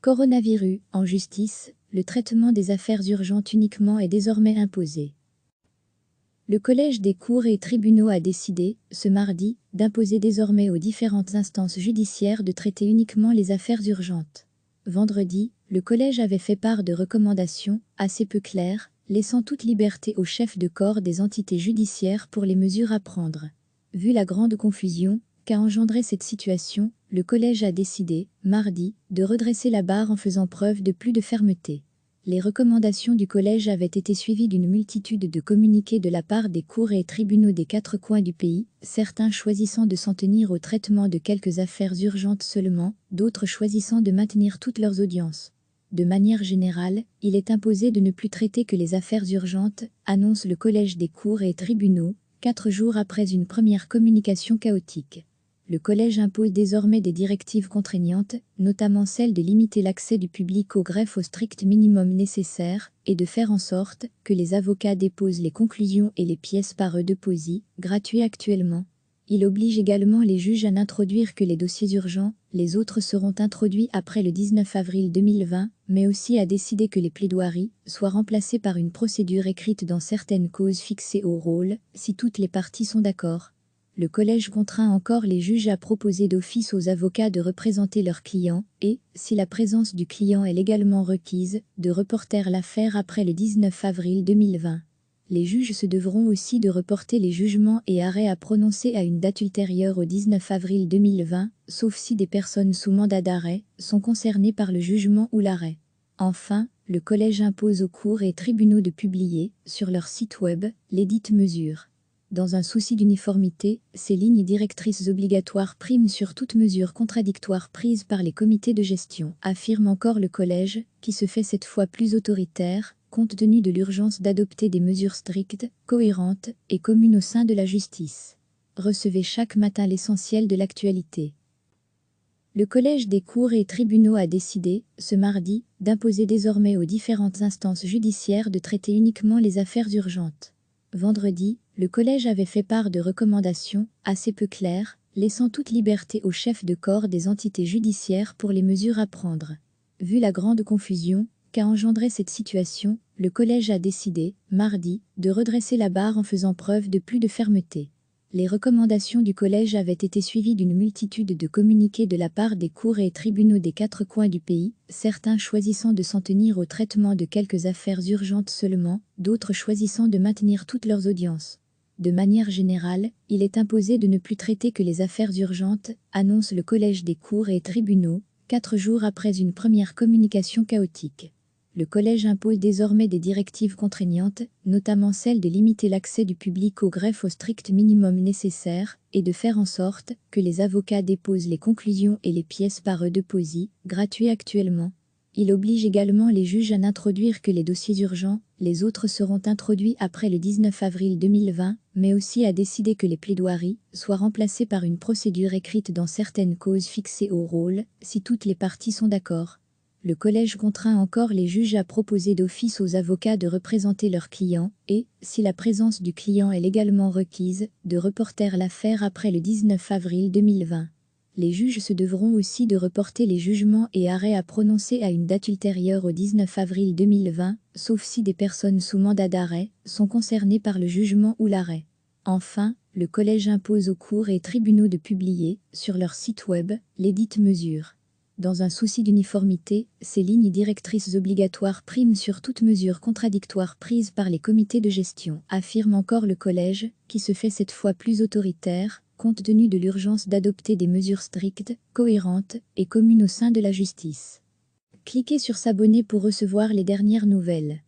Coronavirus, en justice, le traitement des affaires urgentes uniquement est désormais imposé. Le Collège des cours et tribunaux a décidé, ce mardi, d'imposer désormais aux différentes instances judiciaires de traiter uniquement les affaires urgentes. Vendredi, le Collège avait fait part de recommandations, assez peu claires, laissant toute liberté aux chefs de corps des entités judiciaires pour les mesures à prendre. Vu la grande confusion qu'a engendré cette situation, le Collège a décidé, mardi, de redresser la barre en faisant preuve de plus de fermeté. Les recommandations du Collège avaient été suivies d'une multitude de communiqués de la part des cours et tribunaux des 4 coins du pays, certains choisissant de s'en tenir au traitement de quelques affaires urgentes seulement, d'autres choisissant de maintenir toutes leurs audiences. De manière générale, il est imposé de ne plus traiter que les affaires urgentes, annonce le Collège des cours et tribunaux, 4 jours après une première communication chaotique. Le Collège impose désormais des directives contraignantes, notamment celle de limiter l'accès du public au greffe au strict minimum nécessaire et de faire en sorte que les avocats déposent les conclusions et les pièces par eux deposi, gratuits actuellement. Il oblige également les juges à n'introduire que les dossiers urgents, les autres seront introduits après le 19 avril 2020, mais aussi à décider que les plaidoiries soient remplacées par une procédure écrite dans certaines causes fixées au rôle, si toutes les parties sont d'accord. Le Collège contraint encore les juges à proposer d'office aux avocats de représenter leurs clients et, si la présence du client est légalement requise, de reporter l'affaire après le 19 avril 2020. Les juges se devront aussi de reporter les jugements et arrêts à prononcer à une date ultérieure au 19 avril 2020, sauf si des personnes sous mandat d'arrêt sont concernées par le jugement ou l'arrêt. Enfin, le Collège impose aux cours et tribunaux de publier, sur leur site web, lesdites mesures. Dans un souci d'uniformité, ces lignes directrices obligatoires priment sur toute mesure contradictoire prise par les comités de gestion, affirme encore le Collège, qui se fait cette fois plus autoritaire, compte tenu de l'urgence d'adopter des mesures strictes, cohérentes et communes au sein de la justice. Recevez chaque matin l'essentiel de l'actualité. Le Collège des cours et tribunaux a décidé, ce mardi, d'imposer désormais aux différentes instances judiciaires de traiter uniquement les affaires urgentes. Vendredi, le Collège avait fait part de recommandations, assez peu claires, laissant toute liberté aux chefs de corps des entités judiciaires pour les mesures à prendre. Vu la grande confusion qu'a engendré cette situation, le Collège a décidé, mardi, de redresser la barre en faisant preuve de plus de fermeté. Les recommandations du Collège avaient été suivies d'une multitude de communiqués de la part des cours et tribunaux des 4 coins du pays, certains choisissant de s'en tenir au traitement de quelques affaires urgentes seulement, d'autres choisissant de maintenir toutes leurs audiences. De manière générale, il est imposé de ne plus traiter que les affaires urgentes, annonce le Collège des cours et tribunaux, 4 jours après une première communication chaotique. Le Collège impose désormais des directives contraignantes, notamment celle de limiter l'accès du public au greffe au strict minimum nécessaire et de faire en sorte que les avocats déposent les conclusions et les pièces par eux deposi, gratuits actuellement. Il oblige également les juges à n'introduire que les dossiers urgents, les autres seront introduits après le 19 avril 2020, mais aussi à décider que les plaidoiries soient remplacées par une procédure écrite dans certaines causes fixées au rôle, si toutes les parties sont d'accord. Le Collège contraint encore les juges à proposer d'office aux avocats de représenter leurs clients et, si la présence du client est légalement requise, de reporter l'affaire après le 19 avril 2020. Les juges se devront aussi de reporter les jugements et arrêts à prononcer à une date ultérieure au 19 avril 2020, sauf si des personnes sous mandat d'arrêt sont concernées par le jugement ou l'arrêt. Enfin, le Collège impose aux cours et tribunaux de publier, sur leur site web, lesdites mesures. Dans un souci d'uniformité, ces lignes directrices obligatoires priment sur toute mesure contradictoire prise par les comités de gestion, affirme encore le Collège, qui se fait cette fois plus autoritaire, compte tenu de l'urgence d'adopter des mesures strictes, cohérentes et communes au sein de la justice. Cliquez sur s'abonner pour recevoir les dernières nouvelles.